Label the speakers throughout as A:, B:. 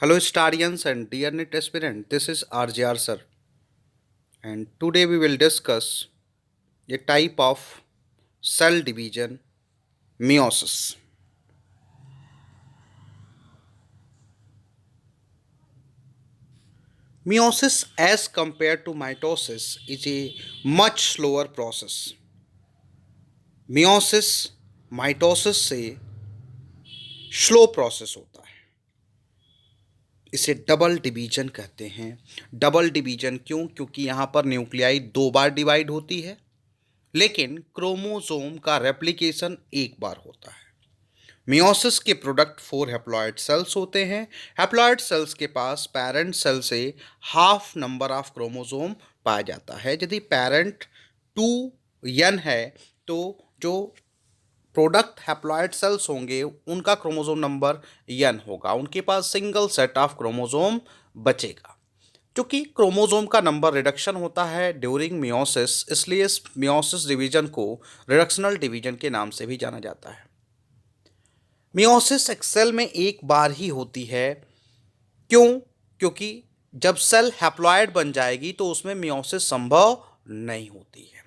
A: Hello, Starians and dear NET aspirant. This is RJR sir, and today we will discuss a type of cell division, meiosis. Meiosis, as compared to mitosis, is a much slower process. meiosis mitosis से slow process होता है। इसे double division कहते हैं। Double division क्यों? क्योंकि यहाँ पर न्यूक्लियाई दो बार डिवाइड होती है, लेकिन क्रोमोसोम का रेप्लिकेशन एक बार होता है। मियोसिस के प्रोडक्ट फोर हैप्लॉइड सेल्स होते हैं। हैप्लॉइड सेल्स के पास पेरेंट सेल से हाफ नंबर ऑफ क्रोमोसोम पाया जाता है। यदि पेरेंट टू एन है तो जो प्रोडक्ट हैप्लॉइड सेल्स होंगे उनका क्रोमोसोम नंबर एन होगा। उनके पास सिंगल सेट ऑफ क्रोमोसोम बचेगा। क्योंकि क्रोमोसोम का नंबर रिडक्शन होता है ड्यूरिंग मियोसिस, इसलिए इस मियोसिस डिवीजन को रिडक्शनल डिवीजन के नाम से भी जाना जाता है। मियोसिस एक सेल में एक बार ही होती है। क्यों? क्योंकि जब सेल हैप्लॉइड बन जाएगी तो उसमें मियोसिस संभव नहीं होती है।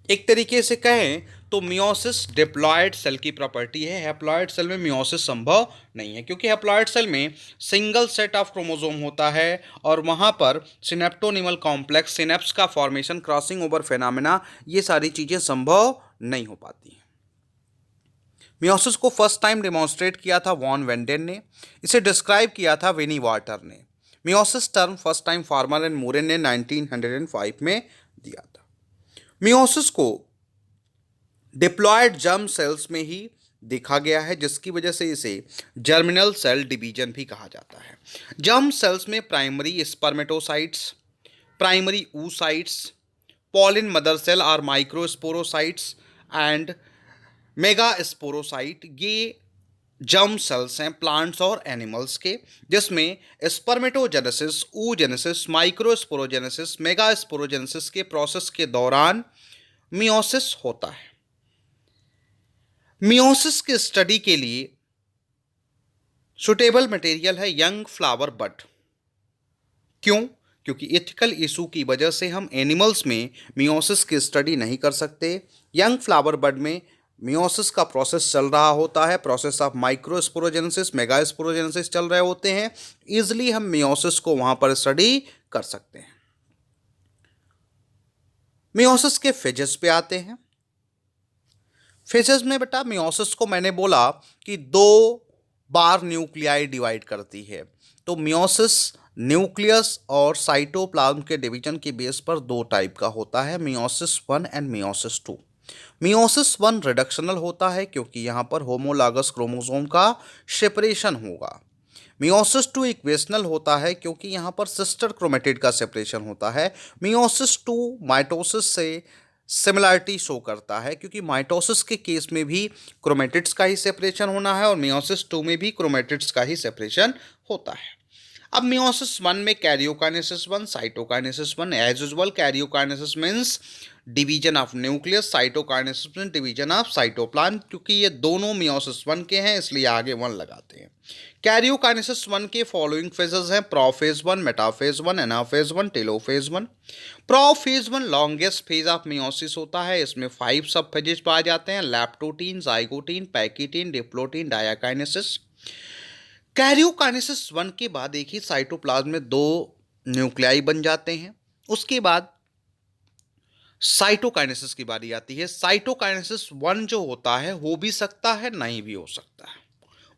A: एक तरीके से कहें तो मियोसिस डिप्लॉयड सेल की प्रॉपर्टी है। हैप्लॉइड सेल में मियोसिस संभव नहीं है, क्योंकि हैप्लॉइड सेल में सिंगल सेट ऑफ क्रोमोसोम होता है और वहाँ पर सिनेप्टोनिमल कॉम्प्लेक्स, सिनेप्स का फॉर्मेशन, क्रॉसिंग ओवर फेनामिना, ये सारी चीज़ें संभव नहीं हो पाती हैं। मियोसिस को फर्स्ट टाइम डेमोन्स्ट्रेट किया था वॉन वेंडेन ने। इसे डिस्क्राइब किया था विनी वाटर ने। Meiosis term first time farmer and Moore ने 1905 में दिया था। मियोसिस को डिप्लॉयड जर्म सेल्स में ही देखा गया है, जिसकी वजह से इसे जर्मिनल सेल डिवीजन भी कहा जाता है। जर्म सेल्स में primary spermatocytes, primary oocytes, pollen mother cell और माइक्रोस्पोरोसाइट्स एंड मेगास्पोरोसाइट, ये जर्म सेल्स हैं प्लांट्स और एनिमल्स के, जिसमें स्पर्मेटोजेनेसिस, oogenesis, माइक्रोस्पोरोजेनेसिस, मेगास्पोरोजेनेसिस के प्रोसेस के दौरान मियोसिस होता है। मियोसिस के स्टडी के लिए सुटेबल मटेरियल है यंग फ्लावर बड। क्यों? क्योंकि एथिकल इशू की वजह से हम एनिमल्स में मियोसिस की स्टडी नहीं कर सकते। यंग फ्लावर बड में मियोसिस का प्रोसेस चल रहा होता है, प्रोसेस ऑफ माइक्रोस्पोरोजेनेसिस, मेगास्पोरोजेनेसिस चल रहे होते हैं। इजिली हम मियोसिस को वहां पर स्टडी कर सकते हैं। मियोसिस के फेजेस पे आते हैं। फेजेस में बेटा मियोसिस को मैंने बोला कि दो बार न्यूक्लियाई डिवाइड करती है। तो मियोसिस न्यूक्लियस और साइटोप्लाज्म के डिवीजन के बेस पर दो टाइप का होता है, meiosis one and meiosis two. Meiosis one reductional होता है क्योंकि यहाँ पर होमोलॉगस क्रोमोसोम का सेपरेशन होगा। मियोसिस टू इक्वेशनल होता है क्योंकि यहाँ पर सिस्टर क्रोमेटिड का सेपरेशन होता है। मियोसिस टू माइटोसिस से सिमिलरिटी शो करता है, क्योंकि माइटोसिस के केस में भी क्रोमेटिड्स का ही सेपरेशन होना है और मियोसिस टू में भी क्रोमेटिड्स का ही सेपरेशन होता है। अब मियोसिस वन में karyokinesis one, cytokinesis one. As usual karyokinesis means division of nucleus, cytokinesis means division of cytoplasm. क्योंकि ये दोनों मियोसिस वन के हैं इसलिए आगे वन लगाते हैं। कैरियोकाइनेसिस वन के फॉलोइंग फेजेस हैं: prophase one, metaphase one, anaphase one, telophase one. Prophase one longest phase of meiosis होता है। इसमें 5 सब फेजेस पाए जाते हैं: लैप्टोटीन, जाइगोटीन, पैकिटीन, डिप्लोटीन, डायाकाइनेसिस। कैरियोकाइनेसिस वन के बाद एक ही साइटोप्लाज्म में दो न्यूक्लियाई बन जाते हैं। उसके बाद साइटोकाइनेसिस की बारी आती है। साइटोकाइनेसिस वन जो होता है हो भी सकता है, नहीं भी हो सकता है।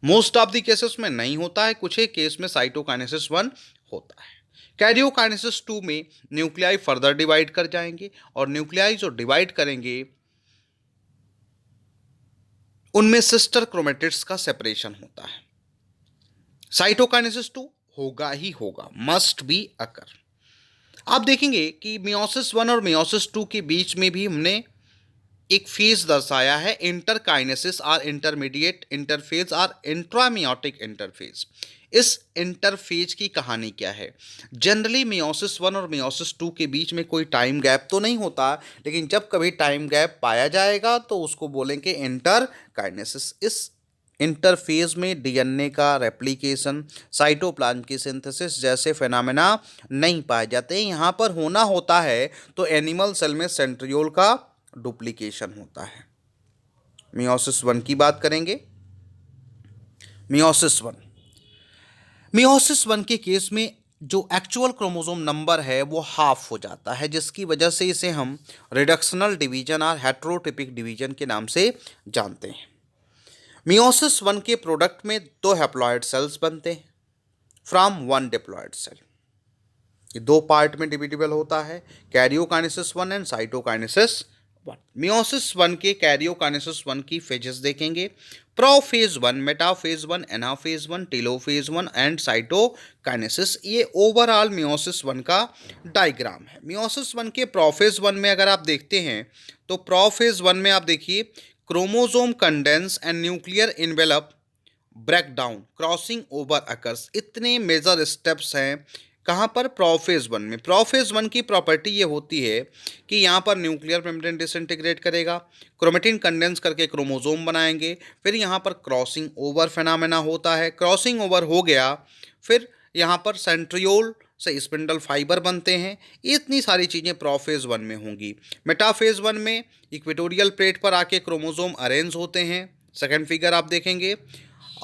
A: मोस्ट ऑफ द केसेस में नहीं होता है, कुछ एक केस में साइटोकाइनेसिस वन होता है। कैरियोकाइनेसिस टू में न्यूक्लियाई फर्दर डिवाइड कर जाएंगे और न्यूक्लियाई जो डिवाइड करेंगे उनमें सिस्टर क्रोमेटिड्स का सेपरेशन होता है। साइटोकाइनेसिस टू होगा ही होगा, मस्ट बी अकर। आप देखेंगे कि मियोसिस वन और मियोसिस टू के बीच में भी हमने एक फेज दर्शाया है, इंटरकाइनेसिस और इंटरमीडिएट इंटरफेज और इंट्रामियोटिक इंटरफेज। इस इंटरफेज की कहानी क्या है? जनरली मियोसिस वन और मियोसिस टू के बीच में कोई टाइम गैप तो नहीं होता, लेकिन जब कभी टाइम गैप पाया जाएगा तो उसको बोलेंगे इंटरकाइनेसिस। इस इंटरफेज में डीएनए का रेप्लिकेशन, साइटोप्लाज्म की सिंथेसिस जैसे फेनामेना नहीं पाए जाते हैं। यहाँ पर होना होता है तो एनिमल सेल में सेंट्रियोल का डुप्लीकेशन होता है। मियोसिस वन की बात करेंगे। मियोसिस वन, मियोसिस वन के केस में जो एक्चुअल क्रोमोसोम नंबर है वो हाफ हो जाता है, जिसकी वजह से इसे हम रिडक्शनल डिवीजन और हेट्रोटिपिक डिवीजन के नाम से जानते हैं। मियोसिस वन के प्रोडक्ट में दो हैप्लॉइड सेल्स बनते हैं फ्रॉम वन डिप्लॉइड सेल। ये दो पार्ट में डिविजिबल होता है, karyokinesis one and cytokinesis one. Meiosis one के कैरियोकाइनेसिस वन की फेजेस देखेंगे। Prophase one, metaphase one, anaphase one, telophase one and cytokinesis. ये ओवरऑल मियोसिस वन का डायग्राम है। मियोसिस वन के प्रोफेज वन में अगर आप देखते हैं तो प्रोफेज वन में आप देखिए chromosome condense and nuclear envelope breakdown, crossing over occurs. इतने मेजर स्टेप्स हैं कहाँ पर? प्रोफेज वन में। प्रोफेज वन की प्रॉपर्टी ये होती है कि यहाँ पर न्यूक्लियर मेम्ब्रेन डिसइंटीग्रेट करेगा, क्रोमेटिन कंडेंस करके क्रोमोसोम बनाएंगे, फिर यहाँ पर क्रॉसिंग ओवर फेनामेना होता है। क्रॉसिंग ओवर हो गया, फिर यहाँ पर सेंट्रियोल से स्पिंडल फाइबर बनते हैं। इतनी सारी चीज़ें प्रोफेज वन में होंगी। मेटाफेज वन में इक्वेटोरियल प्लेट पर आके क्रोमोसोम अरेंज होते हैं, सेकेंड फिगर आप देखेंगे।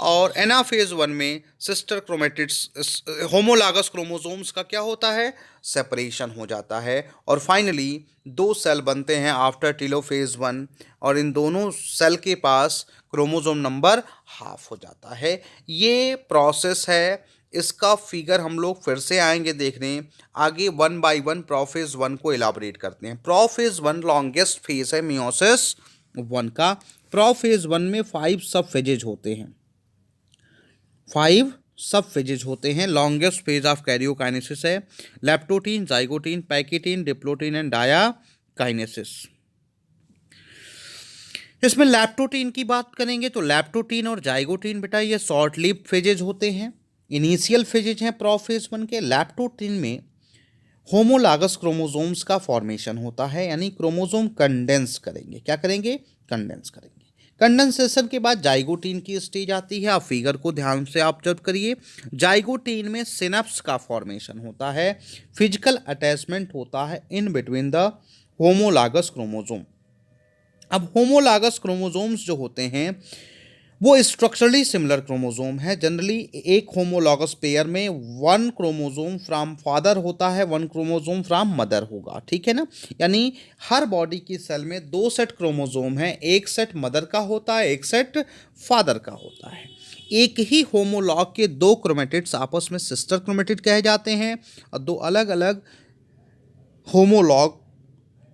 A: और एनाफेज वन में सिस्टर क्रोमेटिड्स, होमोलागस क्रोमोसोम्स का क्या होता है? सेपरेशन हो जाता है। और फाइनली दो सेल बनते हैं आफ्टर टेलोफेज वन, और इन दोनों सेल के पास क्रोमोसोम नंबर हाफ हो जाता है। ये प्रोसेस है, इसका फिगर हम लोग फिर से आएंगे देखने। आगे one by one prophase one को इलाबोरेट करते हैं। प्रोफेज वन लॉन्गेस्ट फेज है मियोसिस वन का। प्रोफेज वन में 5 सब फेजेज होते हैं, 5 सब फेजेज होते हैं। लॉन्गेस्ट फेज ऑफ कैरियोकाइनेसिस है leptotene, zygotene, pachytene, diplotene and diakinesis. इसमें लैप्टोटीन की बात करेंगे तो लैप्टोटीन और जाइगोटीन बेटा ये शॉर्ट लिव्ड फेजेज होते हैं, इनिशियल फेजेज हैं प्रोफेज वन के। लैप्टोटीन में होमोलागस क्रोमोसोम्स का फॉर्मेशन होता है, यानी क्रोमोसोम कंडेंस करेंगे। क्या करेंगे? कंडेंस करेंगे। कंडेंसेशन के बाद जाइगोटीन की स्टेज आती है। आप फिगर को ध्यान से ऑब्जर्व करिए। जाइगोटीन में सिनेप्स का फॉर्मेशन होता है, फिजिकल अटैचमेंट होता है in between the homologous chromosome. अब होमोलागस क्रोमोसोम्स जो होते हैं वो स्ट्रक्चरली सिमिलर क्रोमोसोम है। जनरली एक होमोलॉगस पेयर में 1 क्रोमोसोम फ्रॉम फादर होता है, 1 क्रोमोसोम फ्रॉम मदर होगा, ठीक है ना। यानी हर बॉडी की सेल में 2 सेट क्रोमोसोम है, एक सेट मदर का होता है, एक सेट फादर का होता है। एक ही होमोलॉग के 2 क्रोमेटिड्स आपस में सिस्टर क्रोमेटिड कहे जाते हैं, और 2 अलग अलग होमोलॉग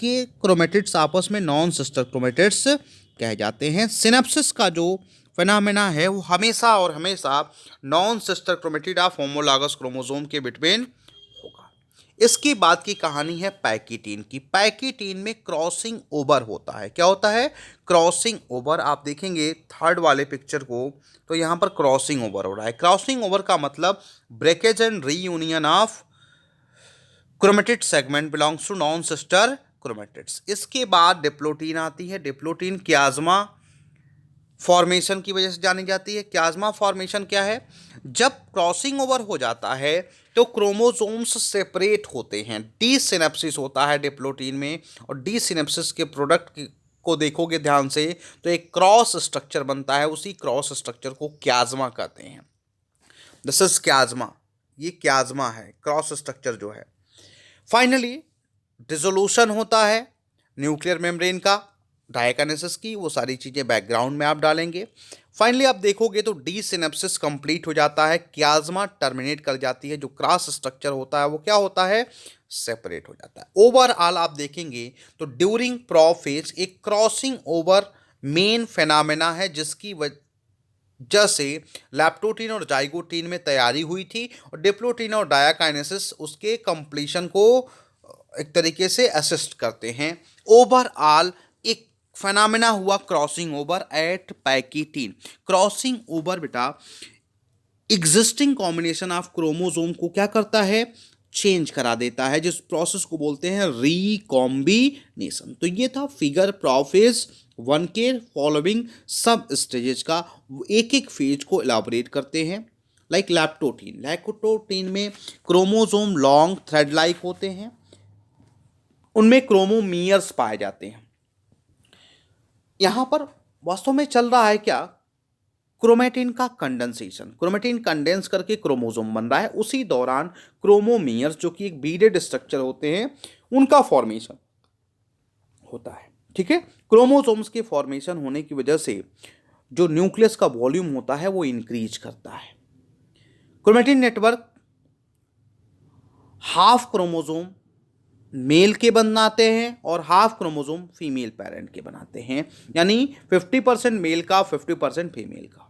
A: के क्रोमेटिड्स आपस में नॉन सिस्टर क्रोमेटिड्स कहे जाते हैं। सिनेप्सिस का जो फेनामेना है वो हमेशा और हमेशा non sister chromatid of homologous chromosome के बिटवीन होगा। इसके बाद की कहानी है पैकीटीन की। पैकीटीन में क्रॉसिंग ओवर होता है। क्या होता है? Crossing over. आप देखेंगे थर्ड वाले पिक्चर को तो यहाँ पर क्रॉसिंग ओवर हो रहा है। क्रॉसिंग ओवर का मतलब breakage and reunion of chromatid segment belongs to non sister chromatids. इसके बाद डिप्लोटीन आती है। डिप्लोटीन क्याज्मा फॉर्मेशन की वजह से जानी जाती है। क्याज्मा फॉर्मेशन क्या है? जब क्रॉसिंग ओवर हो जाता है तो क्रोमोसोम्स सेपरेट होते हैं, डी सिनेप्सिस होता है डिप्लोटीन में, और डी सिनेप्सिस के प्रोडक्ट को देखोगे ध्यान से तो एक क्रॉस स्ट्रक्चर बनता है। उसी क्रॉस स्ट्रक्चर को क्याज्मा कहते हैं। दिस इज क्याज्मा, ये क्याज्मा है क्रॉस स्ट्रक्चर जो है। फाइनली डिसोल्यूशन होता है न्यूक्लियर मेम्ब्रेन का, डायकाइनेसिस की, वो सारी चीज़ें बैकग्राउंड में आप डालेंगे। फाइनली आप देखोगे तो डी सिनेप्सिस कंप्लीट हो जाता है, क्याज्मा टर्मिनेट कर जाती है, जो क्रॉस स्ट्रक्चर होता है वो क्या होता है? सेपरेट हो जाता है। ओवरऑल आप देखेंगे तो ड्यूरिंग प्रोफेज एक क्रॉसिंग ओवर मेन फेनामेना है, जिसकी वजह से लैप्टोटीन और जाइगोटीन में तैयारी हुई थी, और डिप्लोटीन और डायाकाइनेसिस उसके कंप्लीशन को एक तरीके से असिस्ट करते हैं। ओवरऑल एक फेनामेना हुआ crossing over at pachytene. Crossing over बेटा एग्जिस्टिंग कॉम्बिनेशन ऑफ क्रोमोसोम को क्या करता है? चेंज करा देता है, जिस प्रोसेस को बोलते हैं रिकॉम्बिनेशन। तो ये था फिगर प्रोफेज 1 के फॉलोइंग सब स्टेजेस का, एक एक फेज को इलाबोरेट करते हैं। लाइक लैप्टोटीन, लैक्टोटीन में क्रोमोसोम लॉन्ग थ्रेड लाइक होते हैं, उनमें क्रोमोमियर्स पाए जाते हैं। यहां पर वास्तव में चल रहा है क्या, क्रोमेटिन का कंडेंसेशन, क्रोमेटिन कंडेंस करके क्रोमोसोम बन रहा है, उसी दौरान क्रोमोमियर्स जो कि एक बीडेड स्ट्रक्चर होते हैं उनका फॉर्मेशन होता है। ठीक है, क्रोमोसोम्स के फॉर्मेशन होने की वजह से जो न्यूक्लियस का वॉल्यूम होता है वो इंक्रीज करता है। क्रोमेटिन नेटवर्क हाफ क्रोमोसोम मेल के बनाते हैं और हाफ क्रोमोसोम फीमेल पेरेंट के बनाते हैं, यानी 50% मेल का 50% फीमेल का।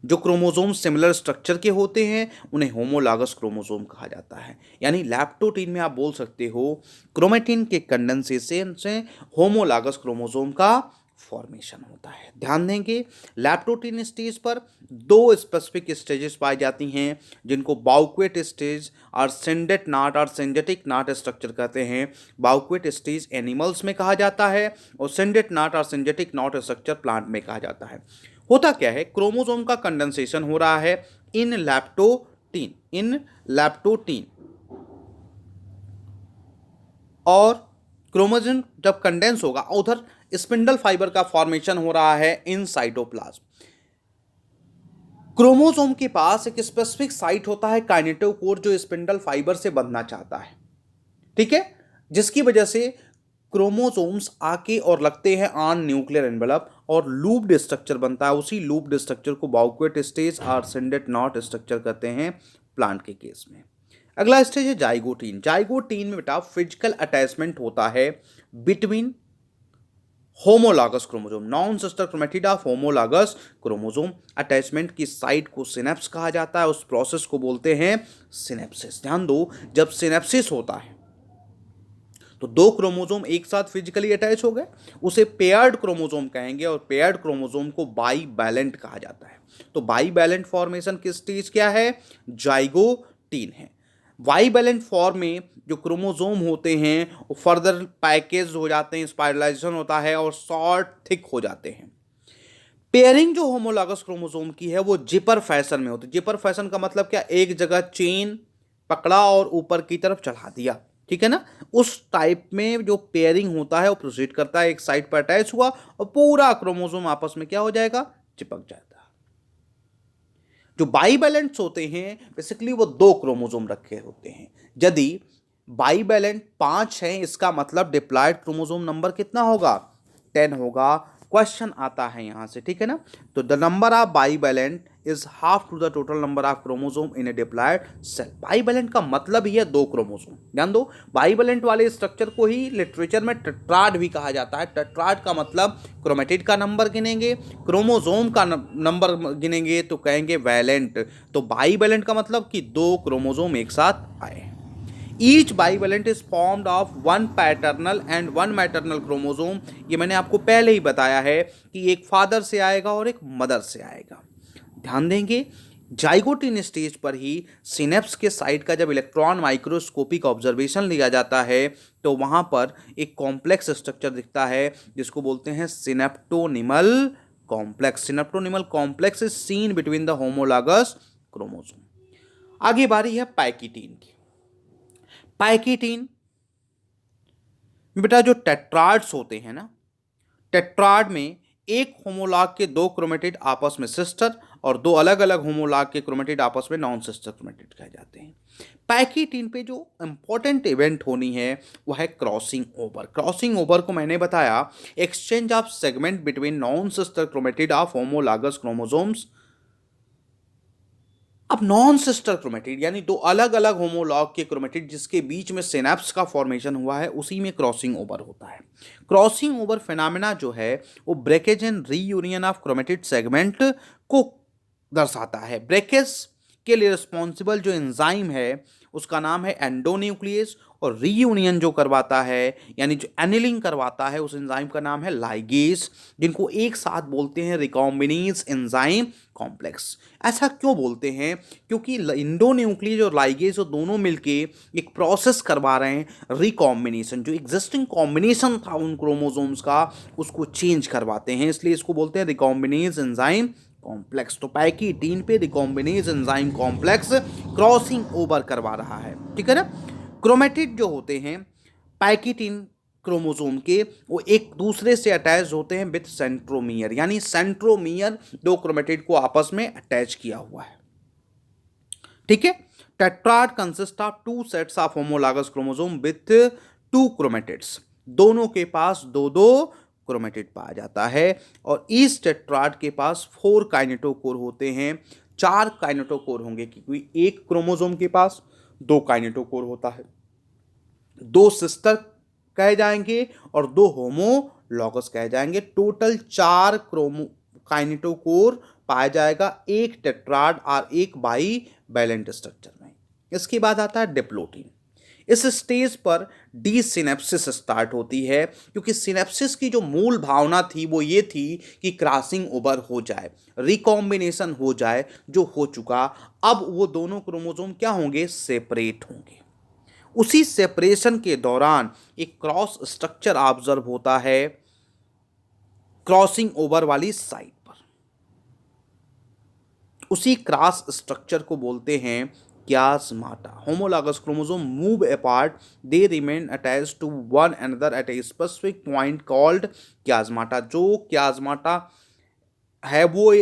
A: जो क्रोमोसोम सिमिलर स्ट्रक्चर के होते हैं उन्हें होमोलागस क्रोमोसोम कहा जाता है। यानी लैप्टोटीन में आप बोल सकते हो क्रोमेटिन के कंडेंसेशन से होमोलागस क्रोमोसोम का फॉर्मेशन होता है। ध्यान देंगे, लैप्टोटीन स्टेज पर दो स्पेसिफिक स्टेजेस पाई जाती हैं, जिनको बाउक्वेट स्टेज और सिंडेट नाट और सिंजेटिक नाट स्ट्रक्चर कहते हैं। बाउक्वेट स्टेज एनिमल्स में कहा जाता है और सिंडेट नाट और सिंजेटिक नाट स्ट्रक्चर प्लांट में कहा जाता है। होता क्या है, क्रोमोसोम का कंडेंसेशन हो रहा है इन लैप्टोटीन, और क्रोमोसोम जब कंडेंस होगा उधर स्पिंडल फाइबर का फॉर्मेशन हो रहा है इन साइटोप्लाज्म। क्रोमोसोम के पास एक स्पेसिफिक साइट होता है काइनेटोकोर, जो स्पिंडल फाइबर से बंधना चाहता है। ठीक है, जिसकी वजह से क्रोमोसोम्स आके और लगते हैं ऑन न्यूक्लियर एनवेलप और लूप्ड स्ट्रक्चर बनता है। उसी लूप्ड स्ट्रक्चर को बाउक्वेट स्टेज और सिंडेट नॉट स्ट्रक्चर कहते हैं प्लांट के केस में। अगला स्टेज है जाइगोटीन। जाइगोटीन में बेटा फिजिकल अटैचमेंट होता है between homologous chromosome, non sister chromatid of homologous chromosome. Attachment की साइट को सिनेप्स कहा जाता है, उस प्रोसेस को बोलते हैं सिनेप्सिस। ध्यान दो, जब सिनेप्सिस होता है तो दो क्रोमोसोम एक साथ फिजिकली अटैच हो गए, उसे पेयर्ड क्रोमोसोम कहेंगे, और पेयर्ड क्रोमोसोम को बाईवैलेंट कहा जाता है। तो बाईवैलेंट फॉर्मेशन किस स्टेज क्या है, जाइगोटीन है। बाईवैलेंट फॉर्म में जो क्रोमोसोम होते हैं वो फर्दर पैकेज हो जाते हैं, स्पाइरलाइजेशन होता है और शॉर्ट थिक हो जाते हैं। पेयरिंग जो होमोलॉगस क्रोमोसोम की है वो जिपर फैशन में होती है। जिपर फैशन का मतलब क्या, एक जगह चेन पकड़ा और ऊपर की तरफ चढ़ा दिया, ठीक है ना। उस टाइप में जो पेयरिंग होता है वो प्रोसीड करता है, एक साइड पर अटैच हुआ और पूरा क्रोमोसोम आपस में क्या हो जाएगा, चिपक जाएगा। जो बाईवैलेंट्स होते हैं बेसिकली वो दो क्रोमोसोम रखे होते हैं। यदि बाईवैलेंट 5 है, इसका मतलब डिप्लॉयड क्रोमोसोम नंबर कितना होगा, 10 होगा। क्वेश्चन आता है यहां से, ठीक है ना। तो the number of bivalent is half to the total number of chromosome in a diploid cell. Bivalent का मतलब ही है दो क्रोमोसोम। ध्यान दो, बाईवैलेंट वाले स्ट्रक्चर को ही लिटरेचर में टेट्राड भी कहा जाता है। टेट्राड का मतलब क्रोमेटिड का नंबर गिनेंगे, क्रोमोसोम का नंबर गिनेंगे तो कहेंगे वैलेंट। तो बाईवैलेंट का मतलब कि दो क्रोमोसोम एक साथ आए। Each bivalent is formed of one paternal and one maternal chromosome. ये मैंने आपको पहले ही बताया है कि एक फादर से आएगा और एक मदर से आएगा। ध्यान देंगे, जाइगोटीन स्टेज पर ही सिनेप्स के साइड का जब इलेक्ट्रॉन माइक्रोस्कोपिक ऑब्जर्वेशन लिया जाता है तो वहां पर एक कॉम्प्लेक्स स्ट्रक्चर दिखता है जिसको बोलते हैं synaptonemal complex. Synaptonemal complex is seen between the homologous chromosome. आगे बारी है पैकिटीन की। पैकिटीन बेटा जो टेट्राड्स होते हैं ना, टेट्राड में एक होमोलॉग के दो क्रोमेटिड आपस में सिस्टर और दो अलग अलग होमोलॉग के क्रोमेटिड आपस में नॉन सिस्टर क्रोमेटिड कहे जाते हैं। पैकिटीन पे जो इंपॉर्टेंट इवेंट होनी है वो है क्रॉसिंग ओवर। क्रॉसिंग ओवर को मैंने बताया exchange of segment between non sister chromatid of homologous chromosomes. अब नॉन सिस्टर क्रोमेटिड यानी दो अलग अलग होमोलॉग के क्रोमेटिड जिसके बीच में सिनेप्स का फॉर्मेशन हुआ है उसी में क्रॉसिंग ओवर होता है। क्रॉसिंग ओवर फिनोमेना जो है वो breakage and reunion of chromatid segment को दर्शाता है। ब्रेकेज के लिए रिस्पॉन्सिबल जो एंजाइम है उसका नाम है एंडोन्यूक्लियस और रीयूनियन जो करवाता है यानी जो एनिलिंग करवाता है उस एंजाइम का नाम है लाइगेज, जिनको एक साथ बोलते हैं रिकॉम्बिनेज एंजाइम कॉम्प्लेक्स। ऐसा क्यों बोलते हैं? क्योंकि इंडोन्यूक्लियस और लाइगेज दोनों मिलके एक प्रोसेस करवा रहे हैं रिकॉम्बिनेशन, जो एग्जिस्टिंग कॉम्बिनेशन था उन क्रोमोसोम्स का उसको चेंज करवाते हैं, इसलिए इसको बोलते हैं रिकॉम्बिनेज एंजाइम कॉम्प्लेक्स। तो पैकीटीन पे recombinase enzyme complex crossing over करवा रहा है, ठीक है ना। क्रोमेटिड जो होते हैं पैकीटीन क्रोमोसोम के, वो एक दूसरे से अटैच होते हैं विथ सेंट्रोमियर, यानी सेंट्रोमियर दो क्रोमेटिड को आपस में अटैच किया हुआ है, ठीक है। Tetrad consist of two sets of homologous chromosome with to chromatids, दोनों के पास दो दो क्रोमेटिड पाया जाता है। और इस टेट्राड के पास 4 काइनेटोकोर होते हैं, 4 काइनेटोकोर होंगे क्योंकि एक क्रोमोसोम के पास 2 काइनेटोकोर होता है, 2 सिस्टर कहे जाएंगे और 2 होमोलॉगस कहे जाएंगे। टोटल 4 काइनेटोकोर पाया जाएगा एक टेट्राड और एक बाई वैलेंट स्ट्रक्चर में। इसके बाद आता है डिप्लोटीन। इस स्टेज पर डी सिनेप्सिस स्टार्ट होती है, क्योंकि सिनेप्सिस की जो मूल भावना थी वो ये थी कि क्रॉसिंग ओवर हो जाए, रिकॉम्बिनेशन हो जाए, जो हो चुका। अब वो दोनों क्रोमोसोम क्या होंगे? सेपरेट होंगे। उसी सेपरेशन के दौरान एक क्रॉस स्ट्रक्चर ऑब्जर्व होता है क्रॉसिंग ओवर वाली साइड पर। उसी क्रॉस स्ट्रक्चर को बोलते हैं chiasmata. Homologous chromosome move apart, they remain attached to one another at a specific point called chiasmata. जो क्याज़माटा है वो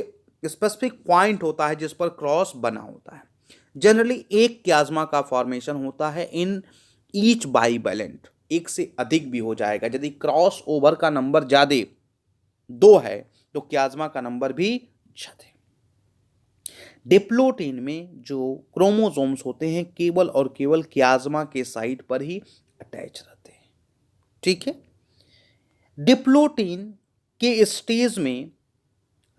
A: स्पेसिफिक पॉइंट होता है जिस पर क्रॉस बना होता है। जनरली एक क्याज़मा का फॉर्मेशन होता है इन ईच बाईवैलेंट, एक से अधिक भी हो जाएगा। यदि क्रॉस ओवर का नंबर ज़्यादा 2 है तो क्याज़मा का नंबर भी ज़्यादा। डिप्लोटीन में जो क्रोमोसोम्स होते हैं केवल और केवल क्याज़मा के साइट पर ही अटैच रहते हैं, ठीक है। डिप्लोटीन के स्टेज में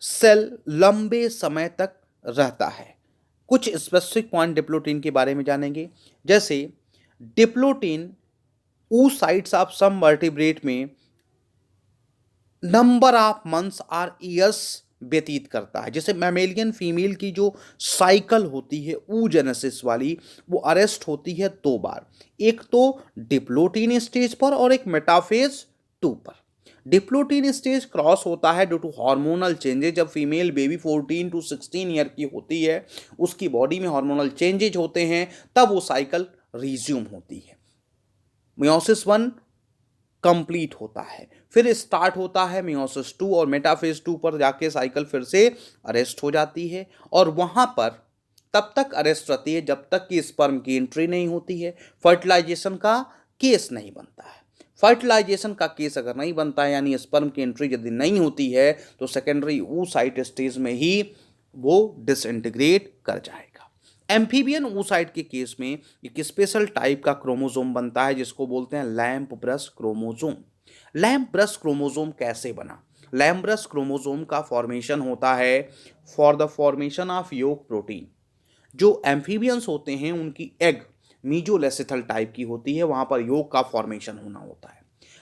A: सेल लंबे समय तक रहता है। कुछ स्पेसिफिक पॉइंट डिप्लोटीन के बारे में जानेंगे, जैसे diplotene oocytes of some vertebrate में नंबर ऑफ मंथ्स और ईयर्स व्यतीत करता है। जैसे मैमेलियन फीमेल की जो साइकिल होती है oogenesis वाली, वो अरेस्ट होती है 2 बार, एक तो डिप्लोटीन स्टेज पर और एक मेटाफेज 2 पर। डिप्लोटीन स्टेज क्रॉस होता है ड्यू टू हार्मोनल चेंजेज। जब फीमेल बेबी 14 to 16 ईयर की होती है, उसकी बॉडी में हार्मोनल चेंजेज होते हैं, तब वो साइकिल रिज्यूम होती है। मियोसिस 1 कंप्लीट होता है, फिर स्टार्ट होता है मियोसिस 2 और मेटाफेज 2 पर जाके साइकिल फिर से अरेस्ट हो जाती है। और वहां पर तब तक अरेस्ट रहती है जब तक कि स्पर्म की एंट्री नहीं होती है, फर्टिलाइजेशन का केस नहीं बनता है। फर्टिलाइजेशन का केस अगर नहीं बनता है, यानी स्पर्म की एंट्री यदि नहीं होती है, तो सेकेंडरी oocyte स्टेज में ही वो डिसइंटीग्रेट कर जाएगा। एम्फीबियन oocyte के केस में एक स्पेशल टाइप का क्रोमोसोम बनता है जिसको बोलते हैं lamp brush chromosome. Lamp brush chromosome कैसे बना? लैम्प ब्रश क्रोमोसोम का फॉर्मेशन होता है फॉर द फॉर्मेशन ऑफ योग प्रोटीन। जो एम्फीबियंस होते हैं उनकी एग मीजोलेसिथल टाइप की होती है, वहां पर योग का फॉर्मेशन होना होता है।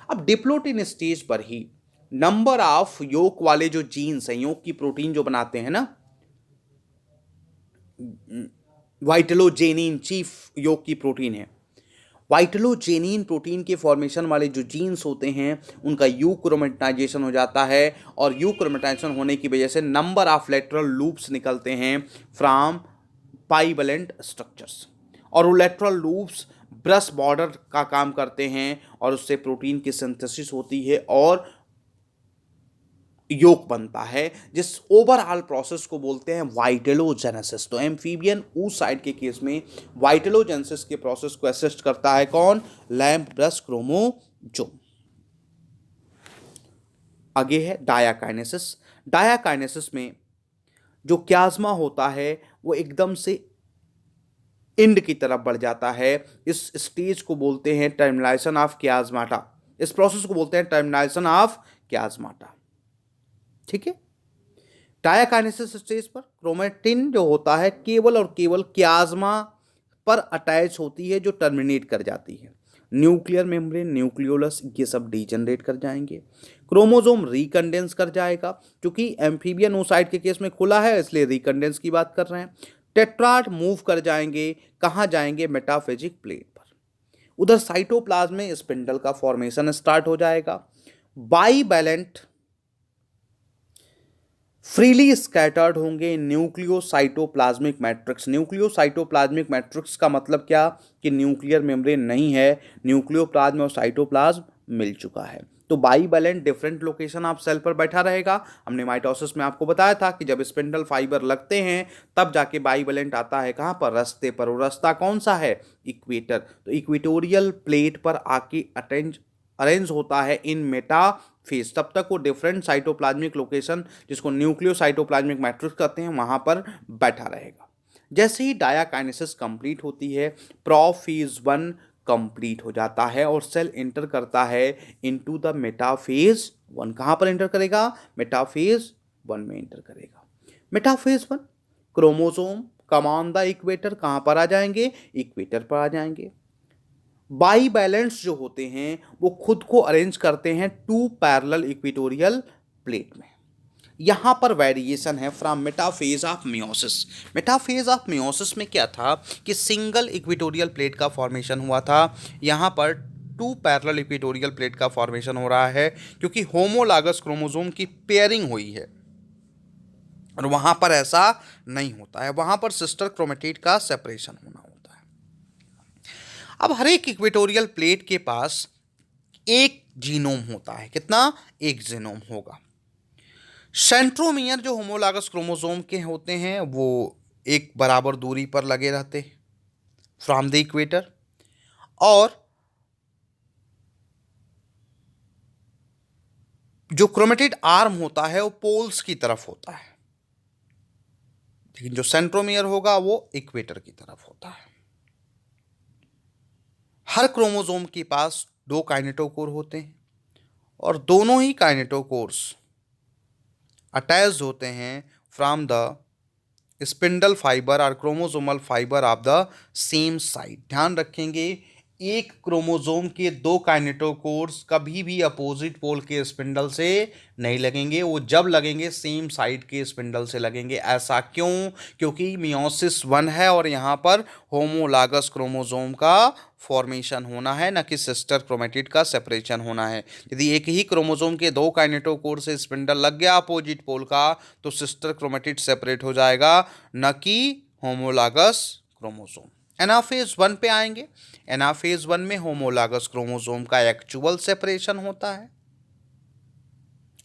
A: अब डिप्लोटीन स्टेज पर ही नंबर ऑफ योग वाले जो जीन्स हैं, योग की प्रोटीन जो बनाते हैं ना, वाइटलोजेनिन चीफ योग की प्रोटीन है, वाइटलोजेनिन प्रोटीन के फॉर्मेशन वाले जो जीन्स होते हैं उनका यूक्रोमेटाइजेशन हो जाता है। और यूक्रोमेटाइजेशन होने की वजह से नंबर ऑफ लेटरल लूप्स निकलते हैं फ्रॉम बाइवैलेंट स्ट्रक्चर्स, और वो लेटरल लूप्स ब्रश बॉर्डर का काम करते हैं और उससे प्रोटीन की सिंथेसिस होती है और योग बनता है, जिस ओवरऑल प्रोसेस को बोलते हैं वाइटलोजेनेसिस। तो एम्फीबियन oocyte के केस में वाइटलोजेनेसिस के प्रोसेस को असिस्ट करता है कौन? Lamp brush chromosome. आगे है डायाकाइनेसिस। डायाकाइनेसिस में जो क्याज़मा होता है वो एकदम से एंड की तरफ बढ़ जाता है। इस स्टेज को बोलते हैं टर्मिनेशन ऑफ क्याज़माटा। इस प्रोसेस को बोलते हैं टर्मिनेशन ऑफ क्याज़माटा, ठीक है। डायाकाइनेसिस स्टेज पर क्रोमेटिन जो होता है केवल और केवल क्याज़मा पर अटैच होती है जो टर्मिनेट कर जाती है। न्यूक्लियर मेम्ब्रेन, न्यूक्लियोलस, ये सब डीजनरेट कर जाएंगे। क्रोमोसोम रिकंडेंस कर जाएगा, क्योंकि एम्फीबियन oocyte के केस में खुला है इसलिए रिकंडेंस की बात कर रहे हैं। टेट्राड मूव कर जाएंगे, कहाँ जाएंगे? मेटाफेजिक प्लेट पर। उधर साइटोप्लाज्म में स्पिंडल का फॉर्मेशन स्टार्ट हो जाएगा। बाईवैलेंट फ्रीली स्कैटर्ड होंगे न्यूक्लियोसाइटोप्लाज्मिक मैट्रिक्स। न्यूक्लियोसाइटोप्लाज्मिक मैट्रिक्स का मतलब क्या? कि न्यूक्लियर मेम्ब्रेन नहीं है, न्यूक्लियोप्लाज्म और साइटोप्लाज्म मिल चुका है। तो bivalent different location of cell पर बैठा रहेगा। हमने माइटोसिस में आपको बताया था कि जब स्पिंडल फाइबर लगते हैं तब जाके बाईवैलेंट आता है। कहाँ पर? रास्ते पर। और रास्ता कौन सा है? इक्वेटर। तो इक्वेटोरियल प्लेट पर आके अरेंज होता है इन मेटाफेज। तब तक वो डिफरेंट साइटोप्लाज्मिक लोकेशन, जिसको न्यूक्लियोसाइटोप्लाज्मिक मैट्रिक्स कहते हैं, वहां पर बैठा रहेगा। जैसे ही डायाकाइनेसिस कंप्लीट होती है, प्रोफेज 1 कंप्लीट हो जाता है और सेल एंटर करता है इनटू द मेटाफेज 1। कहां पर एंटर करेगा? मेटाफेज 1 में एंटर करेगा। Metaphase 1, chromosome come on the equator, कहां पर आ जाएंगे? इक्वेटर पर आ जाएंगे। बाईवैलेंट्स जो होते हैं वो खुद को अरेंज करते हैं टू पैरेलल इक्वेटोरियल प्लेट में। यहां पर वेरिएशन है from metaphase of meiosis. Metaphase of meiosis में क्या था कि सिंगल इक्वेटोरियल प्लेट का फॉर्मेशन हुआ था। यहां पर टू पैरेलल इक्वेटोरियल प्लेट का फॉर्मेशन हो रहा है, क्योंकि होमोलागस क्रोमोसोम की पेयरिंग हुई है। और वहां पर ऐसा नहीं होता है, वहां पर सिस्टर क्रोमेटिड का सेपरेशन होना होता है। अब हर एक इक्वेटोरियल प्लेट के पास एक जीनोम होता है। कितना? एक जीनोम होगा। सेंट्रोमियर जो होमोलागस क्रोमोसोम के होते हैं वो एक बराबर दूरी पर लगे रहते हैं फ्रॉम द इक्वेटर, और जो क्रोमेटिड आर्म होता है वो पोल्स की तरफ होता है, लेकिन जो सेंट्रोमियर होगा वो इक्वेटर की तरफ होता है। हर क्रोमोसोम के पास दो काइनेटोकोर होते हैं और दोनों ही काइनेटोकोर्स अटैच्ड होते हैं फ्रॉम द स्पिंडल फाइबर और chromosomal fibre of the same side. ध्यान रखेंगे, एक क्रोमोसोम के दो काइनेटोकोर्स कभी भी अपोजिट पोल के स्पिंडल से नहीं लगेंगे, वो जब लगेंगे सेम साइड के स्पिंडल से लगेंगे। ऐसा क्यों? क्योंकि मियोसिस 1 है और यहाँ पर होमोलागस क्रोमोसोम का फॉर्मेशन होना है, न कि सिस्टर क्रोमेटिड का सेपरेशन होना है। यदि एक ही क्रोमोसोम के दो काइनेटोकोर से स्पिंडल लग गया अपोजिट पोल का तो सिस्टर क्रोमेटिड सेपरेट हो जाएगा, न कि होमोलागस क्रोमोसोम। एनाफेज 1 पे आएंगे। एनाफेज 1 में होमोलागस क्रोमोसोम का एक्चुअल सेपरेशन होता है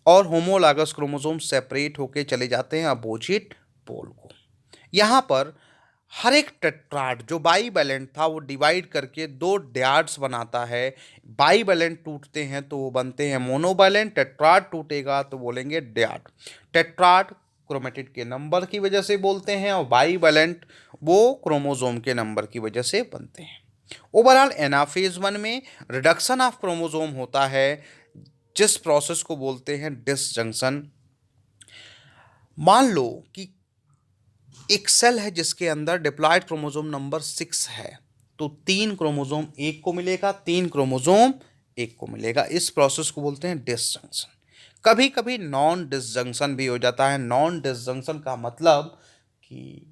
A: और होमोलागस क्रोमोसोम सेपरेट होके चले जाते हैं अपोजिट पोल को। यहाँ पर हर एक टेट्राड जो बाईवैलेंट था वो डिवाइड करके दो डैड्स बनाता है। बाईवैलेंट टूटते हैं तो वो बनते हैं मोनोवैलेंट, टेट्राड टूटेगा तो बोलेंगे डैड। टेट्राड क्रोमेटिड के नंबर की वजह से बोलते हैं और बाईवैलेंट वो क्रोमोसोम के नंबर की वजह से बनते हैं। ओवरऑल एनाफेज 1 में रिडक्शन ऑफ क्रोमोसोम होता है, जिस प्रोसेस को बोलते हैं डिसजंक्शन। मान लो कि एक सेल है जिसके अंदर डिप्लॉयड क्रोमोसोम नंबर 6 है, तो 3 क्रोमोसोम एक को मिलेगा, 3 क्रोमोसोम एक को मिलेगा। इस प्रोसेस को बोलते हैं डिसजंक्शन। कभी कभी नॉन डिसजंक्शन भी हो जाता है। नॉन डिसजंक्शन का मतलब कि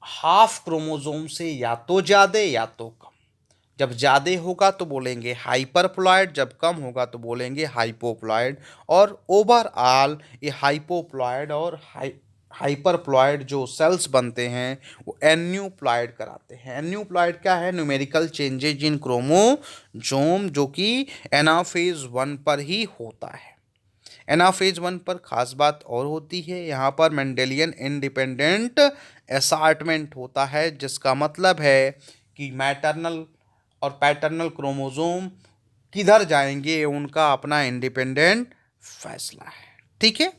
A: हाफ क्रोमोसोम से या तो ज्यादा या तो कम। जब ज़्यादा होगा तो बोलेंगे हाइपरप्लॉयड, जब कम होगा तो बोलेंगे हाइपोप्लॉयड। और ओवरऑल ये हाइपोप्लॉयड और हाइपरप्लॉयड जो सेल्स बनते हैं वो एन्यूप्लॉयड कराते हैं। एन्यूप्लॉयड क्या है? न्यूमेरिकल चेंजेज इन क्रोमोसोम, जो कि एनाफेज 1 पर ही होता है। एनाफेज 1 पर खास बात और होती है, यहाँ पर मेंडेलियन इंडिपेंडेंट असार्टमेंट होता है, जिसका मतलब है कि मैटरनल और पैटर्नल क्रोमोसोम किधर जाएंगे उनका अपना इंडिपेंडेंट फैसला है। ठीक है।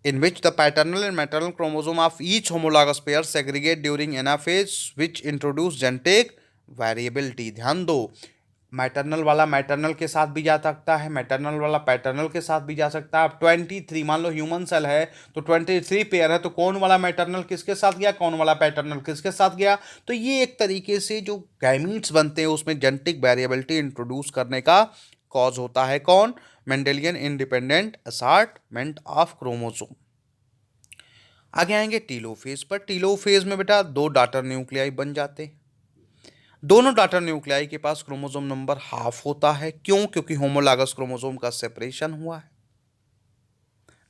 A: In which the paternal and maternal chromosome of each homologous pair segregate during anaphase which introduce genetic variability. ध्यान दो, मैटरनल वाला मैटरनल के साथ भी जा सकता है, मैटरनल वाला पैटर्नल के साथ भी जा सकता है। अब 23, मान लो ह्यूमन सेल है तो 23 पेयर है, तो कौन वाला मैटरनल किसके साथ गया, कौन वाला पैटर्नल किसके साथ गया। तो ये एक तरीके से जो गैमीट्स बनते हैं उसमें जेनेटिक वेरिएबिलिटी इंट्रोड्यूस करने का कॉज होता है। कौन, Mendelian independent assortment of chromosome. आगे आएंगे टीलोफेज पर। टीलोफेज में बेटा दो डॉटर न्यूक्लियाई बन जाते हैं। दोनों डॉटर न्यूक्लियाई के पास क्रोमोसोम नंबर हाफ होता है। क्यों, क्योंकि होमोलॉगस क्रोमोसोम का सेपरेशन हुआ है।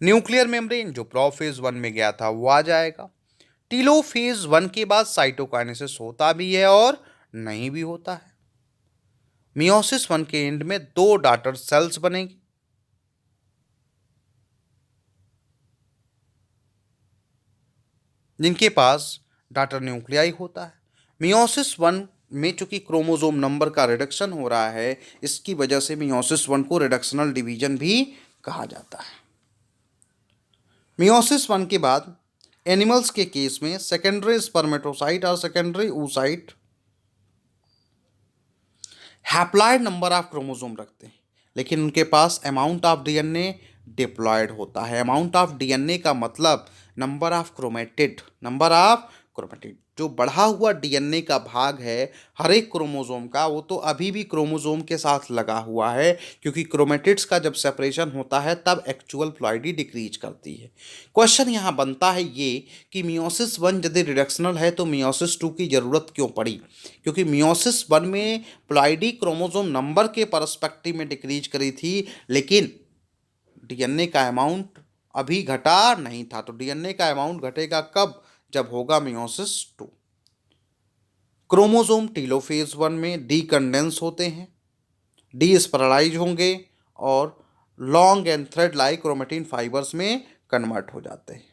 A: न्यूक्लियर मेम्ब्रेन जो प्रोफेज 1 में गया था वो आ जाएगा। टीलोफेज 1 के बाद साइटोकाइनेसिस होता भी है और नहीं भी होता है। मियोसिस 1 के एंड में दो डॉटर सेल्स बनेगी। जिनके पास डॉटर न्यूक्लियाई होता है। मियोसिस 1 में चूंकि क्रोमोसोम नंबर का रिडक्शन हो रहा है, इसकी वजह से मियोसिस 1 को रिडक्शनल डिवीजन भी कहा जाता है। मियोसिस 1 के बाद एनिमल्स के केस में सेकेंडरी स्पर्मेटोसाइट और secondary oocyte haploid number of chromosome रखते हैं, लेकिन उनके पास अमाउंट ऑफ डीएनए डिप्लॉयड होता है। अमाउंट ऑफ डीएनए का मतलब number of chromatid, number of chromatid. जो बढ़ा हुआ डीएनए का भाग है हर एक क्रोमोसोम का, वो तो अभी भी क्रोमोसोम के साथ लगा हुआ है, क्योंकि क्रोमेटिड्स का जब सेपरेशन होता है तब एक्चुअल प्लॉइडी डिक्रीज करती है। क्वेश्चन यहाँ बनता है ये कि मियोसिस 1 यदि रिडक्शनल है तो मियोसिस 2 की जरूरत क्यों पड़ी। क्योंकि मियोसिस 1 में प्लॉइडी क्रोमोसोम नंबर के पर्सपेक्टिव में डिक्रीज करी थी, लेकिन डीएनए का अमाउंट अभी घटा नहीं था। तो डीएनए का अमाउंट घटेगा कब, जब होगा मियोसिस 2। क्रोमोसोम टीलोफेज 1 में डीकंडेंस होते हैं, डीस्पेरलाइज होंगे और long and thread like chromatin fibres में कन्वर्ट हो जाते हैं।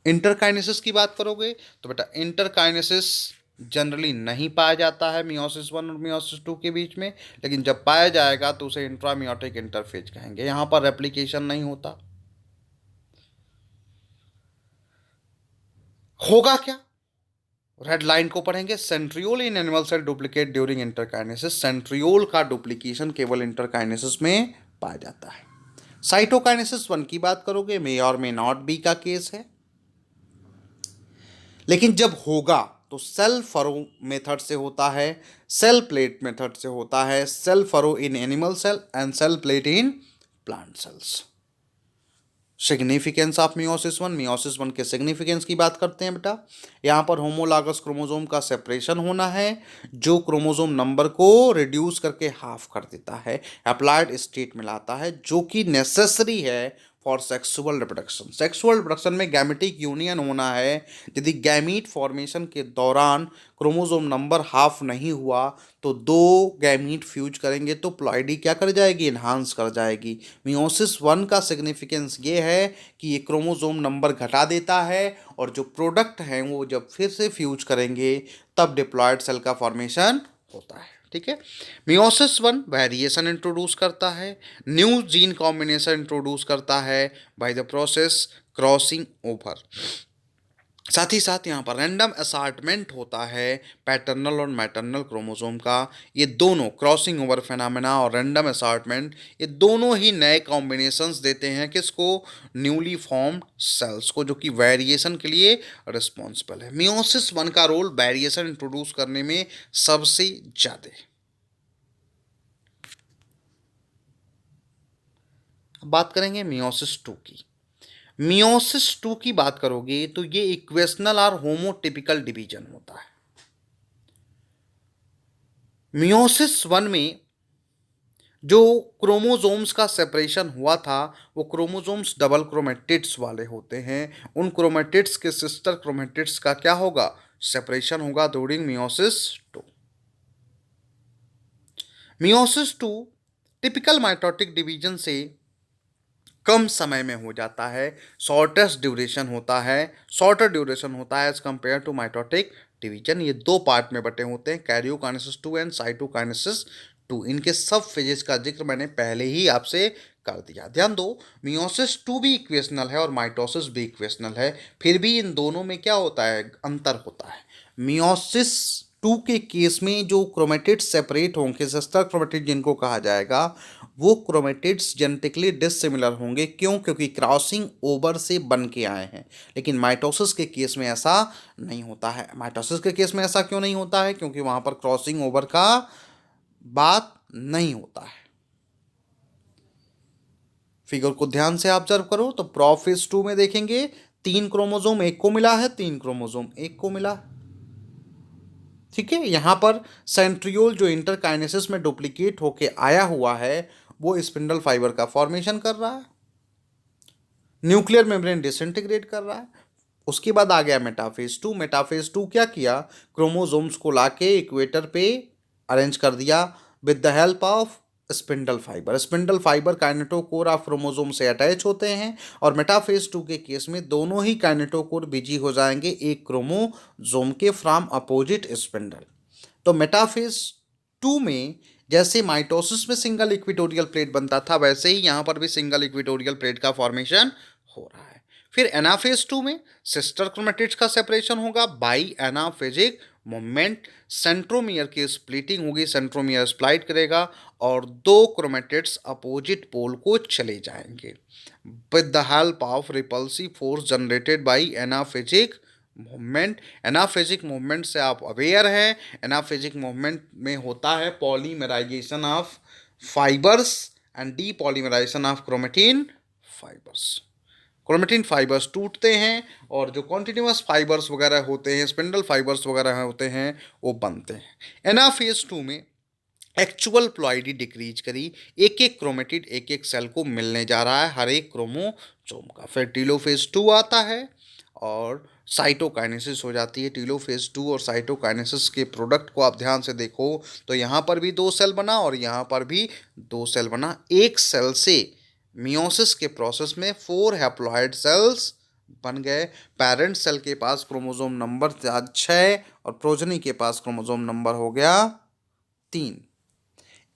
A: इंटरकाइनेसिस की बात करोगे तो बेटा इंटरकाइनेसिस जनरली नहीं पाया जाता है मियोसिस 1 और मियोसिस 2 के बीच में, लेकिन जब पाया जाएगा तो उसे इंट्रामियोटिक इंटरफेज कहेंगे। यहाँ पर रेप्लिकेशन नहीं होता। होगा क्या, रेड लाइन को पढ़ेंगे। Centriole in animal cell duplicate during interkinesis. Centriole का डुप्लीकेशन केवल इंटरकाइनेसिस में पाया जाता है। साइटोकाइनेसिस 1 की बात करोगे, मे और मे नॉट बी का केस है, लेकिन जब होगा तो सेल फरो मेथड से होता है, सेल प्लेट मेथड से होता है। Cell furrow in animal cell and cell plate in plant cells. Significance of meiosis 1 के सिग्निफिकेंस की बात करते हैं बेटा। यहाँ पर होमोलॉगस क्रोमोसोम का सेपरेशन होना है, जो क्रोमोसोम नंबर को रिड्यूस करके हाफ कर देता है, अप्लाइड स्टेट में लाता है, जो कि नेसेसरी है for sexual reproduction. Sexual reproduction में गैमेटिक यूनियन होना है। यदि गैमीट फॉर्मेशन के दौरान क्रोमोसोम नंबर हाफ नहीं हुआ तो दो गैमीट फ्यूज करेंगे तो प्लॉइडी क्या कर जाएगी, इन्हांस कर जाएगी। मियोसिस 1 का सिग्निफिकेंस ये है कि ये क्रोमोसोम नंबर घटा देता है और जो प्रोडक्ट हैं वो जब फिर से फ्यूज करेंगे तब डिप्लॉयड सेल का फॉर्मेशन होता है। ठीक है। मियोसिस 1 वेरिएशन इंट्रोड्यूस करता है, न्यू जीन कॉम्बिनेशन इंट्रोड्यूस करता है by the process crossing over. साथ ही साथ यहाँ पर रैंडम असार्टमेंट होता है पैटर्नल और मैटरनल क्रोमोसोम का। ये दोनों क्रॉसिंग ओवर फेनामेना और रैंडम असार्टमेंट, ये दोनों ही नए कॉम्बिनेशंस देते हैं किसको, न्यूली फॉर्म्ड सेल्स को, जो कि वेरिएशन के लिए रिस्पॉन्सिबल है। मियोसिस 1 का रोल वेरिएशन इंट्रोड्यूस करने में सबसे ज़्यादा है। अब बात करेंगे मियोसिस 2 की। मियोसिस 2 की बात करोगे तो ये इक्वेशनल और होमोटिपिकल डिवीजन होता है। मियोसिस 1 में जो क्रोमोसोम्स का सेपरेशन हुआ था वो क्रोमोसोम्स डबल क्रोमेटिड्स वाले होते हैं। उन क्रोमेटिड्स के सिस्टर क्रोमेटिड्स का क्या होगा, सेपरेशन होगा during meiosis 2। Meiosis 2 typical mitotic division से कम समय में हो जाता है, शॉर्टेस्ट ड्यूरेशन होता है, शॉर्टर ड्यूरेशन होता है as compare to mitotic division. ये दो पार्ट में बटे होते हैं, कैरियोकाइनेसिस 2 एंड साइटोकाइनेसिस 2। इनके सब फेजेस का जिक्र मैंने पहले ही आपसे कर दिया। ध्यान दो, मियोसिस 2 भी इक्वेशनल है और माइटोसिस भी इक्वेशनल है, फिर भी इन दोनों में क्या होता है, अंतर होता है। मियोसिस टू के केस में जो क्रोमेटिड्स सेपरेट होंगे, सिस्टर क्रोमेटिड जिनको कहा जाएगा, वो क्रोमेटिड्स जेनेटिकली डिसिमिलर होंगे। क्यों? क्योंकि क्रॉसिंग ओवर से बन के आए हैं। लेकिन माइटोसिस के केस में ऐसा नहीं होता है। माइटोसिस के केस में ऐसा क्यों नहीं होता है? क्योंकि वहां पर क्रॉसिंग ओवर का बात नहीं होता है। फिगर को ध्यान से ऑब्जर्व करो तो प्रोफेज 2 में देखेंगे 3 क्रोमोसोम एक को मिला है, 3 क्रोमोसोम एक को मिला है। ठीक है, यहां पर सेंट्रियोल जो इंटरकाइनेसिस में डुप्लीकेट होके आया हुआ है वो स्पिंडल फाइबर का फॉर्मेशन कर रहा है, न्यूक्लियर मेम्ब्रेन डिसइंटीग्रेट कर रहा है। उसके बाद आ गया मेटाफेज 2। मेटाफेज 2 क्या किया? क्रोमोसोम्स को लाके इक्वेटर पे अरेंज कर दिया with the help of spindle fibre. Spindle fibre kinetochore of chromosome से अटैच होते हैं और मेटाफेज 2 के केस में दोनों ही काइनेटोकोर बिजी हो जाएंगे एक क्रोमोसोम के फ्रॉम अपोजिट स्पिंडल। तो मेटाफेज 2 में जैसे माइटोसिस में सिंगल इक्वेटोरियल प्लेट बनता था, वैसे ही यहां पर भी सिंगल इक्वेटोरियल प्लेट का फॉर्मेशन हो रहा है। फिर एनाफेज 2 में सिस्टर क्रोमेटिड्स का सेपरेशन होगा बाई एनाफेजिक मूवमेंट। सेंट्रोमियर की स्प्लिटिंग होगी, सेंट्रोमियर स्प्लाइट करेगा और दो क्रोमेटिड्स अपोजिट पोल को चले जाएंगे with the help of repulsive force generated by anaphasic movement. Anaphasic movement से आप अवेयर हैं। एनाफेजिक मूवमेंट में होता है polymerisation of fibres and depolymerisation of chromatin fibres. Chromatin fibres टूटते हैं और जो कॉन्टिन्यूस फाइबर्स वगैरह होते हैं, स्पिंडल फाइबर्स वगैरह होते हैं, वो बनते हैं। एनाफेज 2 में एक्चुअल प्लॉइडी डिक्रीज करी, एक एक क्रोमेटिड एक एक सेल को मिलने जा रहा है हर एक क्रोमोसोम का। फिर टीलोफेज 2 आता है और साइटोकाइनेसिस हो जाती है। टीलोफेज 2 और साइटोकाइनेसिस के प्रोडक्ट को आप ध्यान से देखो तो यहाँ पर भी 2 सेल बना और यहाँ पर भी 2 सेल बना। एक सेल से मियोसिस के प्रोसेस में 4 हैप्लॉइड सेल्स बन गए। पेरेंट सेल के पास क्रोमोसोम नंबर 6 और प्रोजनी के पास क्रोमोसोम नंबर हो गया 3।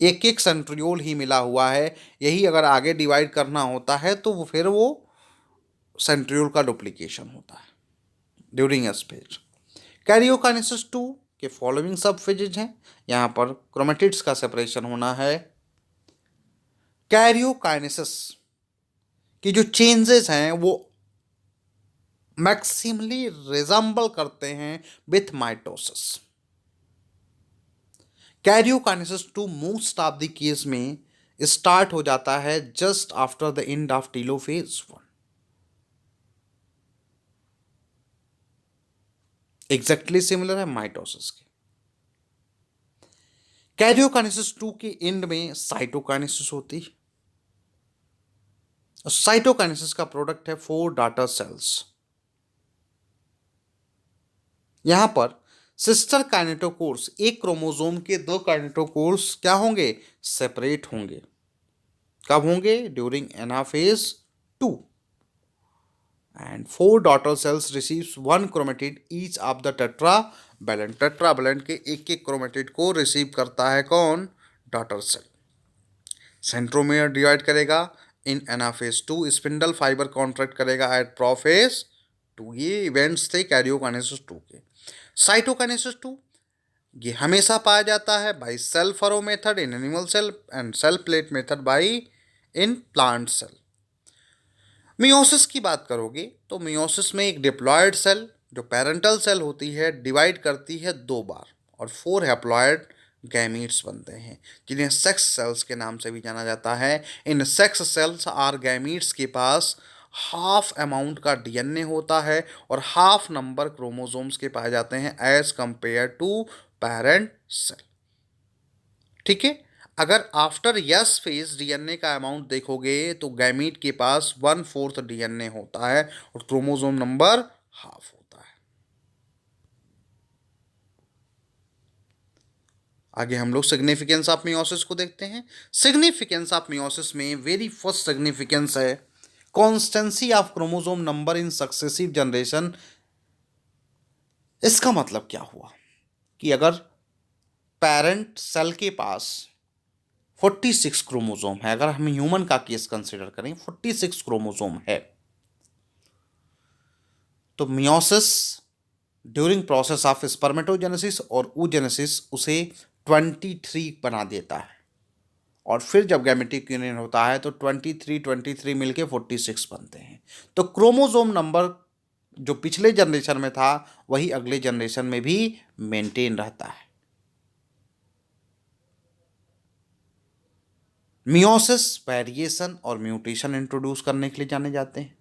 A: एक एक सेंट्रियोल ही मिला हुआ है। यही अगर आगे डिवाइड करना होता है तो वो फिर वो सेंट्रियोल का डुप्लीकेशन होता है ड्यूरिंग एस फेज। कैरियोकाइनेसिस 2 के फॉलोइंग सब फेजेज हैं। यहाँ पर क्रोमेटिड्स का सेपरेशन होना है। कैरियोकाइनेसिस की जो चेंजेस हैं वो मैक्सिमली रिजेंबल करते हैं with mitosis. Karyokinesis 2 most of the case में स्टार्ट हो जाता है just after the end of telophase 1। Exactly similar है माइटोसिस के। कैरियोकाइनेसिस 2 के एंड में साइटोकाइनेसिस होती है। साइटोकाइनेसिस का प्रोडक्ट है 4 डॉटर सेल्स। यहां पर सिस्टर काइनेटोकोर्स, एक क्रोमोसोम के 2 काइनेटोकोर्स क्या होंगे? सेपरेट होंगे। कब होंगे? During anaphase 2। And 4 daughter cells receives 1 chromatid each of the tetravalent. Tetravalent के एक एक क्रोमेटिड को रिसीव करता है कौन? Daughter cell. सेंट्रोमियर डिवाइड करेगा इन एनाफेज 2। स्पिंडल फाइबर कॉन्ट्रैक्ट करेगा एट प्रोफेज 2। ये इवेंट्स थे कैरियोकाइनेसिस 2 के। साइटोकाइनेसिस 2 ये हमेशा पाया जाता है by cell furrow method in animal cell and cell plate method by in plant cell. Meiosis की बात करोगे तो मियोसिस में एक डिप्लॉयड सेल जो पेरेंटल सेल होती है डिवाइड करती है 2 बार और 4 हैप्लॉयड गैमीट्स बनते हैं जिन्हें सेक्स सेल्स के नाम से भी जाना जाता है। इन सेक्स सेल्स आर गैमीट्स के पास हाफ अमाउंट का डीएनए होता है और हाफ नंबर क्रोमोसोम्स के पाए जाते हैं as compare to parent cell. ठीक है, अगर आफ्टर यस फेज डीएनए का अमाउंट देखोगे तो गैमीट के पास 1/4 डीएनए होता है और क्रोमोसोम नंबर हाफ होता है। आगे हम लोग सिग्निफिकेंस ऑफ मियोसिस को देखते हैं। सिग्निफिकेंस ऑफ मियोसिस में वेरी फर्स्ट सिग्निफिकेंस है constituency of chromosome number in successive generation. इसका मतलब क्या हुआ कि अगर पेरेंट सेल के पास 46 क्रोमोसोम है, अगर हम ह्यूमन का केस कंसीडर करें 46 क्रोमोसोम है, तो meiosis during process of spermatogenesis और oogenesis उसे 23 बना देता है, और फिर जब गैमेटिक यूनियन होता है तो 23 मिलके 46 बनते हैं। तो क्रोमोसोम नंबर जो पिछले जनरेशन में था वही अगले जनरेशन में भी मेंटेन रहता है। मियोसिस वेरिएशन और म्यूटेशन इंट्रोड्यूस करने के लिए जाने जाते हैं।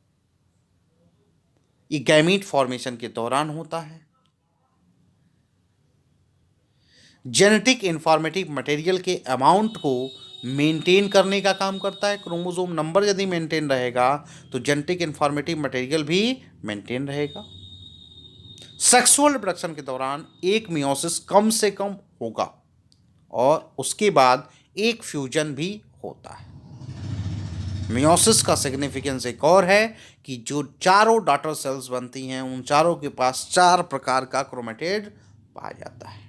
A: ये गैमीट फॉर्मेशन के दौरान होता है। जेनेटिक इंफॉर्मेटिव मटेरियल के अमाउंट को मेंटेन करने का काम करता है। क्रोमोसोम नंबर यदि मेंटेन रहेगा तो जेनेटिक इंफॉर्मेटिव मटेरियल भी मेंटेन रहेगा। सेक्सुअल रिप्रोडक्शन के दौरान एक मियोसिस कम से कम होगा और उसके बाद एक फ्यूजन भी होता है। मियोसिस का सिग्निफिकेंस एक और है कि जो चारों डॉटर सेल्स बनती हैं उन चारों के पास 4 प्रकार का क्रोमेटिड पाया जाता है।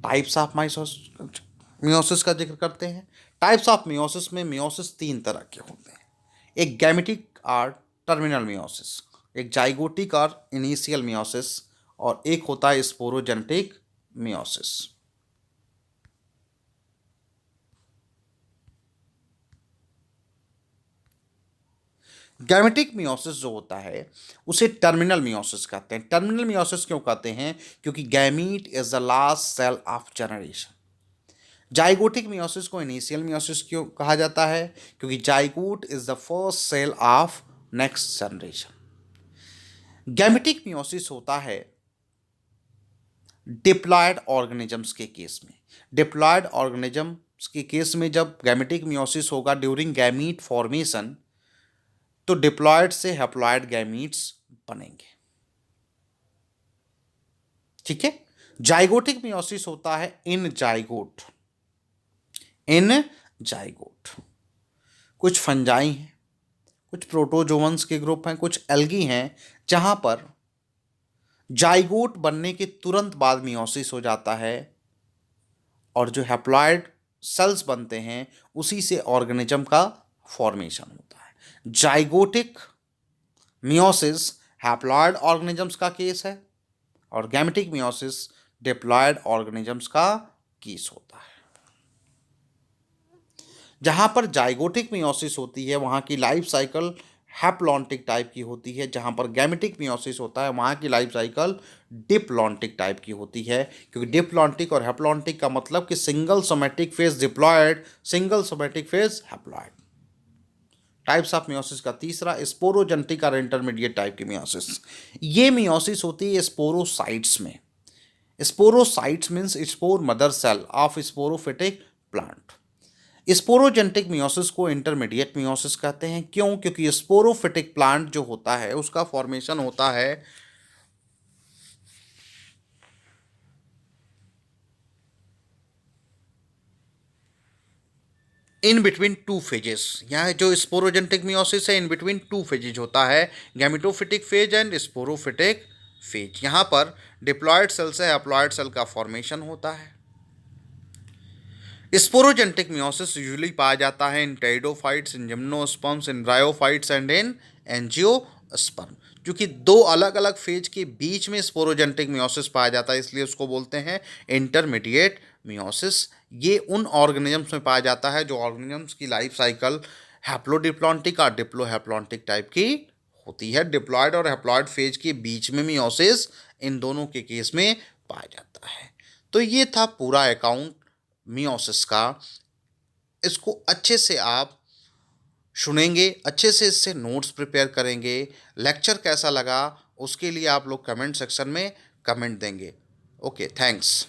A: टाइप्स ऑफ मियोसिस का जिक्र करते हैं। टाइप्स ऑफ मियोसिस में मियोसिस 3 तरह के होते हैं। एक गैमेटिक और टर्मिनल मियोसिस, एक जाइगोटिक और इनिशियल मियोसिस, और एक होता है स्पोरोजेनेटिक मियोसिस। गैमेटिक मियोसिस जो होता है उसे टर्मिनल मियोसिस कहते हैं। टर्मिनल मियोसिस क्यों कहते हैं? क्योंकि gamete is the last cell of generation. Zygotic meiosis को इनिशियल मियोसिस क्यों कहा जाता है? क्योंकि zygote is the first cell of next generation. Gametic meiosis होता है डिप्लॉयड ऑर्गेनिजम्स के केस में। डिप्लॉयड ऑर्गेनिजम्स के केस में जब गैमेटिक मियोसिस होगा ड्यूरिंग गैमीट फॉर्मेशन तो डिप्लॉयड से हैप्लॉयड गैमीट्स बनेंगे। ठीक है। जाइगोटिक मियोसिस होता है इन जाइगोट। कुछ फंजाई हैं, कुछ प्रोटोजोअन्स के ग्रुप हैं, कुछ एल्गी हैं जहां पर जाइगोट बनने के तुरंत बाद मियोसिस हो जाता है और जो हैप्लॉयड सेल्स बनते हैं उसी से ऑर्गेनिज्म का फॉर्मेशन होता है। जाइगोटिक मियोसिस हैप्लॉयड ऑर्गेनिजम्स का केस है और गैमेटिक मियोसिस डिप्लॉयड ऑर्गेनिजम्स का केस होता है। जहां पर जाइगोटिक मियोसिस होती है वहां की लाइफ साइकिल हैप्लॉन्टिक टाइप की होती है, जहां पर गैमेटिक मियोसिस होता है वहां की लाइफ साइकिल डिप्लॉन्टिक टाइप की होती है। क्योंकि डिप्लॉन्टिक और हैप्लॉन्टिक का मतलब कि single somatic phase diploid, single somatic phase haploid. Types of meiosis का तीसरा स्पोरोजेनेटिक और इंटरमीडिएट टाइप की मियोसिस। ये मियोसिस होती है स्पोरोसाइट्स में। Sporocytes means spore mother cell of sporophytic plant. Sporogenetic meiosis को इंटरमीडिएट मियोसिस कहते हैं। क्यों? क्योंकि स्पोरोफिटिक प्लांट जो होता है उसका फॉर्मेशन होता है इन बिटवीन 2 फेजेस। यहाँ जो स्पोरोजेनेटिक मियोसिस है इन बिटवीन 2 फेजेज होता है, gametophytic phase and sporophytic phase. यहाँ पर डिप्लॉयड सेल से हैप्लॉयड सेल का फॉर्मेशन होता है। स्पोरोजेनेटिक मियोसिस यूजुअली पाया जाता है in pteridophytes, in gymnosperms, in bryophytes and in angiosperm. क्योंकि 2 अलग अलग फेज के बीच में स्पोरोजेनेटिक मियोसिस पाया जाता है इसलिए उसको बोलते हैं इंटरमीडिएट मियोसिस। ये उन ऑर्गेनिजम्स में पाया जाता है जो ऑर्गेनिजम्स की लाइफ साइकिल हैप्लोडिप्लॉन्टिक और डिप्लोहैप्लॉन्टिक टाइप की होती है। डिप्लॉयड और हैप्लॉयड फेज के बीच में मियोसिस इन दोनों के केस में पाया जाता है। तो ये था पूरा अकाउंट मियोसिस का। इसको अच्छे से आप सुनेंगे, अच्छे से इससे नोट्स प्रिपेयर करेंगे। लेक्चर कैसा लगा उसके लिए आप लोग कमेंट सेक्शन में कमेंट देंगे। Okay, thanks.